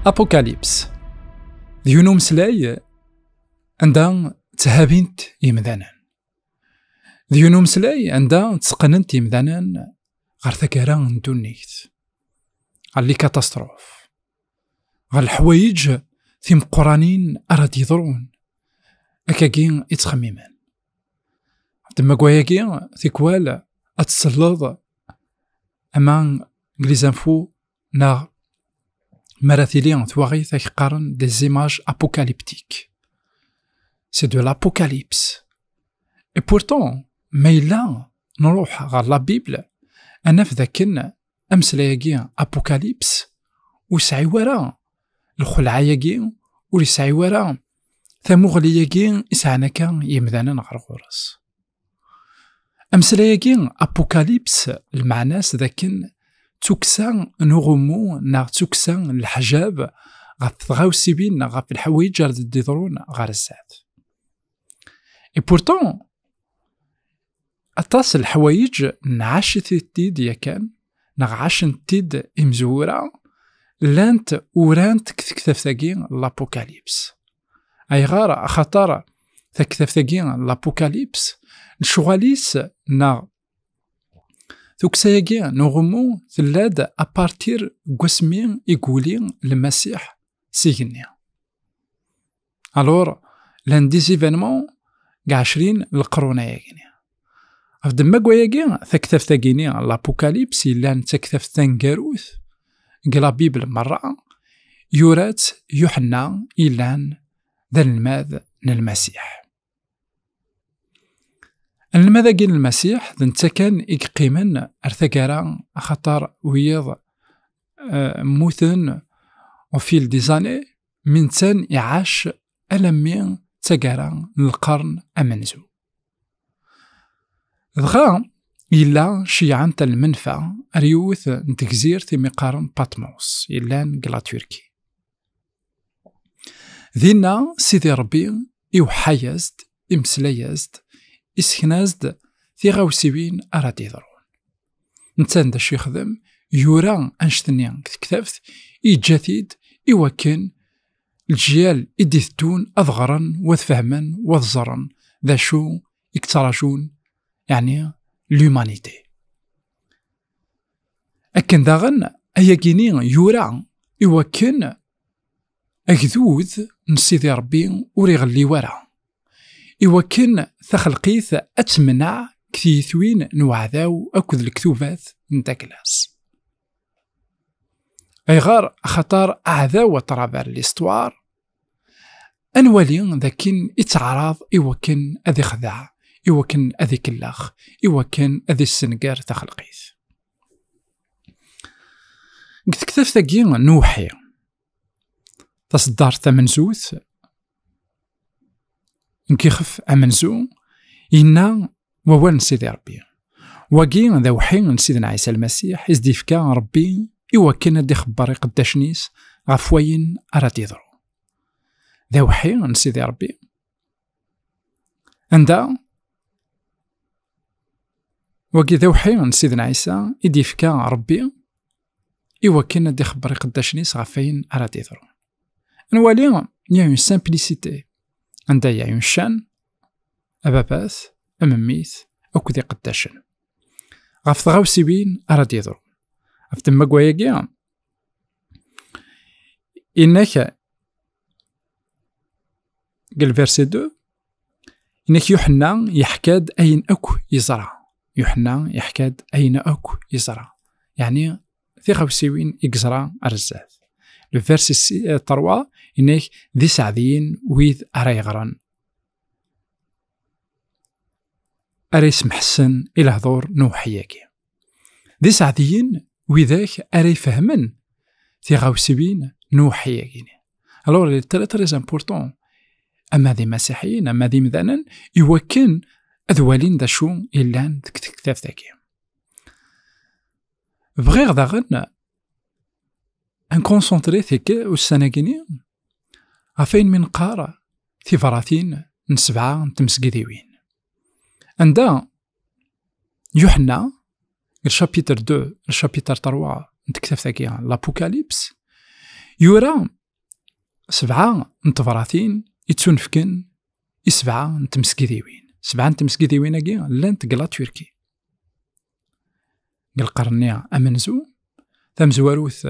أبوكاليبس ديونو مسلاي عندها تهابينت يمدانا ديونو مسلاي عندها تسقننت يمدانا غير ثكرا ندونيت غير لي كاتاستروف غير الحوايج ثيم قرانين أراد يضرون أكاكين يتخميمان تما كواياكي ثيكوال أتسلط أمان غليزانفو نا مراثيليان ثواغي ثاك قارن دي زيماج أبوكاليبتيك سي دو لابوكاليبس اي بورتون ميلا نروح غير لا بيبل أنا فذاكن أمسلاياكي أبوكاليبس وسعي ورا الخلعاياكي وليسعي ورا ثمغلياكي يسعنا كان يمدانا نغر غورس أمسلاياكي أبوكاليبس المعناس ذاكن توكسان نغمو نا توكسان الحجاب غتغاوسي بينا غا في الحوايج رد يضرون غير الزاد اي بورتون أطاس الحوايج نعاش تيد ياكان نعاش تيد امزورا لانت ورانت كتكتف ثاقين لابوكاليبس أي غارة خطارة تكتف ثاقين لابوكاليبس الشغاليس نا ثوكساياكي نغمو ثلاد أبارتير قسمين يقولين المسيح سيغني ألور لان دي زيفينمون قا 20 القرونة ياكيني أفدما قوياكي ثكتف ثاقيني لابوكاليبس إلان تكتف ثانكاروث قلا بيبل مرة يورات يوحنا إلان ذا الماذ المسيح الماذا قيل المسيح ذنت كان إقيمن أرثقارا خطر ويض موثن وفيل ديزاني من تان يعاش ألمين تقارا للقرن أمنزو ذغا إلا شيعان المنفى ريوث نتكزير في مقارن باتموس إلا قلا تركي ذينا سيدي ربي يوحيزد إمسليزد إسكنازد في غاوسيوين أراد يضرون نتان داش يخدم يورا أنشتنيان كتكتفت إيجاثيد إوكن الجيال إديثتون أضغرا وذفهما وذزرا ذا شو يكتراجون يعني لومانيتي أكن داغن أياكيني يورا إوكن أكذوذ نسيدي ربي وريغلي ورا إوكن ثخلقيث أتمنع كثيثوين نوعذاو أكذ الكتوبات نتاكلاس أي غار خطار أعذاو طرابار الاستوار أنوالي ذاكين إتعراض إوكن أذي خذع إوكن أذي كلاخ إوكن أذي السنقار تخلقيث قد كتف ثاقي نوحي تصدار ثمنزوث نكيخف أمنزو إنا ووان سيدي ربي وقي ذا وحين سيدنا عيسى المسيح إزديفكا ربي إوكن أدي خباري قداشنيس غفوين أراد يضرو ذا وحين سيدي ربي عندها وقي ذا وحين سيدنا عيسى إديفكا ربي إوكن أدي خباري قداشنيس غفوين أراد يضرو نوالي يا سامبليسيتي عندها يا شان أباباث أمميث أو كذي قداشن غاف غاوسي بين أراد يضرو أفتما قواياكي إنك قال فيرسي 2 إنك يوحنا يحكاد أين أكو يزرع يوحنا يحكاد أين أكو يزرع يعني ثي غاوسي وين يقزرع أرزاث لو فيرسي 3 إنك ذي سعدين ويذ أريغران أريس محسن إلى هضور نوحياكي ذي سعدين وذاك أري فهمن في غاوسبين نوحياكي ألور لي تريز امبورطون أما ذي مسيحيين أما ذي مذانا يوكن أذوالين دا شو إلان تكتاف ذاكي بغير داغن أن كونسونتري ثيك والسناكيني غفين من قارة في فراثين نسبعة تمسكيديوين عندها يوحنا الشابيتر 2 الشابيتر 3 نتكتف ثاكي لابوكاليبس يورا 7 نتفراثين يتسنفكن 7 نتمسكيديوين. 7 نتمسكيديوين كي لانت قلا تركي قال قرنيا أمنزو ثمزواروث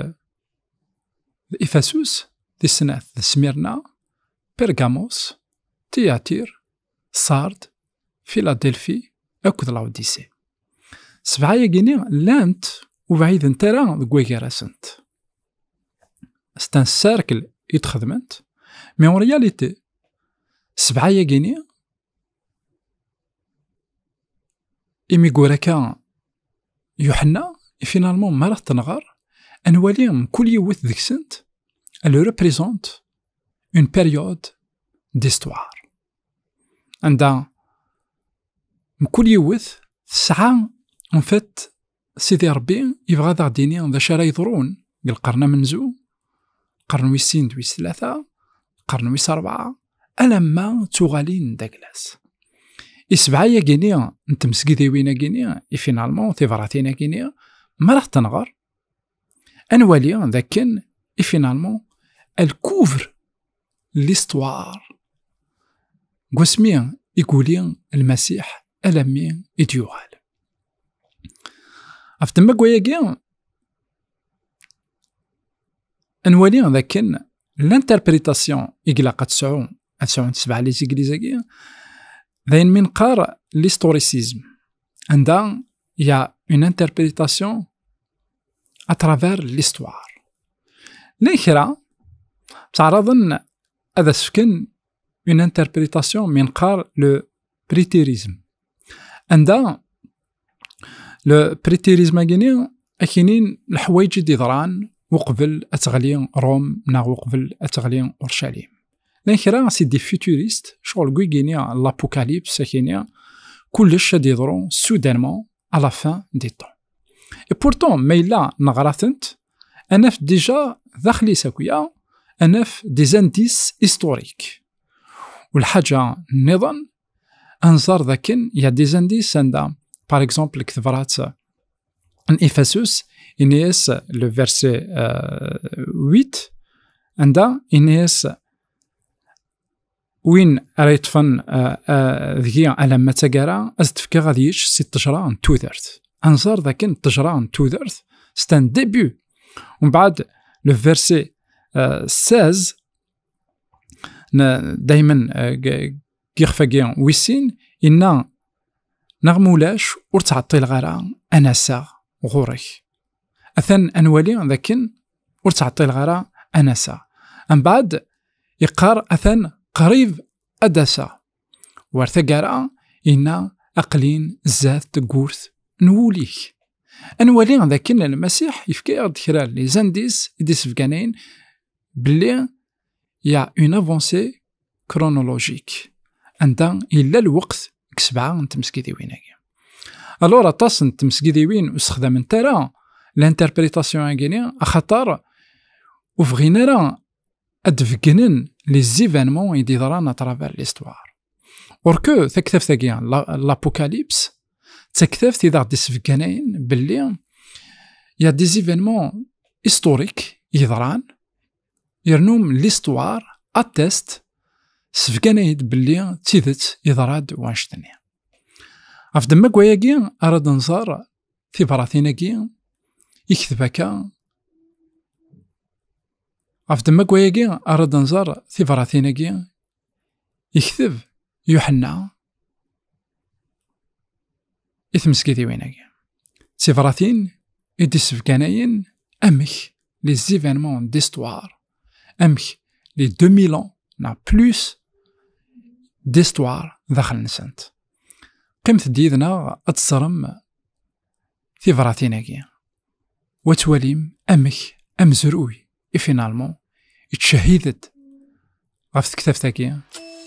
إفاسوس دي سناث سميرنا بيرغاموس تياتير سارد فيلادلفي أكد لاوديسي. 7 ياكيني لانت وبعيد نترا كويكاراسنت ستان ساركل يتخدمنت مي اون رياليتي 7 ياكيني إمي كوراكا يوحنا فينالمون ما راه تنغار أنوالي كل يوث ديك سنت elle représente une période d'histoire. عندها كل يوث 9 en fait سيدي ربي يبغى غاديني ذا شرا يضرون قال قرن منزو قرن ويسين دويس 3 قرن ويس 4 ألما توغالين داكلاس 7 ياكيني نتمسكي ديوينا كينيا فينالمون تيفراتينا كينيا ما راح تنغر أنوالي ذاكن فينالمون الكوفر ليستوار قسمي يقولي المسيح ألمي إديوغال أفتما قوياكي أنوالي ذاكن لانتربريتاسيون إقلاقة 9 7 لي زيكليزاكي ذاين من قار l'historicisme عندها يا une interprétation à travers l'histoire. ليخرا تعرضن هذا سكن une interprétation من قار le prétérisme. عندها le prétérisme أكيني أكينين الحوايج دي ضران وقبل أتغلي روم نا وقبل أتغلي أورشليم. لكن سي دي فيتوريست شغل كويكينيا لابوكاليبس كينيا كلش غادي يضرو سودانمون على فان دي طون. اي بورتون ما إلا نغراثنت أنا في ديجا داخلي ساكويا أنا في دي زانديس هيستوريك والحاجة نظن أنظر ذاكن يا دي زانديس عندها باغ اكزومبل كتبرات ان إفاسوس إنيس لو فيرسي 8 عندها إنيس وين راه يطفن ذكي على ما تقرا أزتفكا غادي يش 6 تجران توذرت أنظر ذاكن تجران توذرت ستان ديبيو ومن بعد لو فيرسي 16 دايما كيخفاكي ويسين إنا نغمولاش ورتعطي الغرا أناسا غوري أثن أنوالي ذاكن ورتعطي الغرا أناسا من بعد يقار أثن قريب أدسا وارثقارا إنا أقلين زات تقورث نوليك أنوالي ذاكن المسيح يفكي أدخرا لي زانديس يديس فقانين بلي يا اون افونسي كرونولوجيك عندها إلا الوقت كسبعة نتمسكي ديويناكي ألورا طاس نتمسكي ديوين واستخدام نتارا لانتربريتاسيون أكيني أخطار وفغينا راه أدفقنن لي زيفينمون يدي ضران أترافير ليستوار وركو تكتف ثاقيا لابوكاليبس تكتف تيدا غدي سفقانين باللي يا دي زيفينمون هيستوريك يضران يرنوم ليستوار أتست سفقانيد باللي تيدت يضراد وانشتني أفدما كواياكي أراد نزار في براثيناكي يكتبكا أفدما كواياكي أراد نزار في براثيناكي يكتب يوحنا إثمسكي ديويناكي سيفراثين إدي سفقاناين أمك لي زيفينمون ديستوار أمك لي 2000 ans نا بلوس ديستوار داخل نسنت قيمت ديدنا أتصرم في فراتيناكي وتواليم أمك أمزروي فينالمون يتشهدت غف كتافتاكي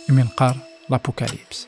من قار لابوكاليبس.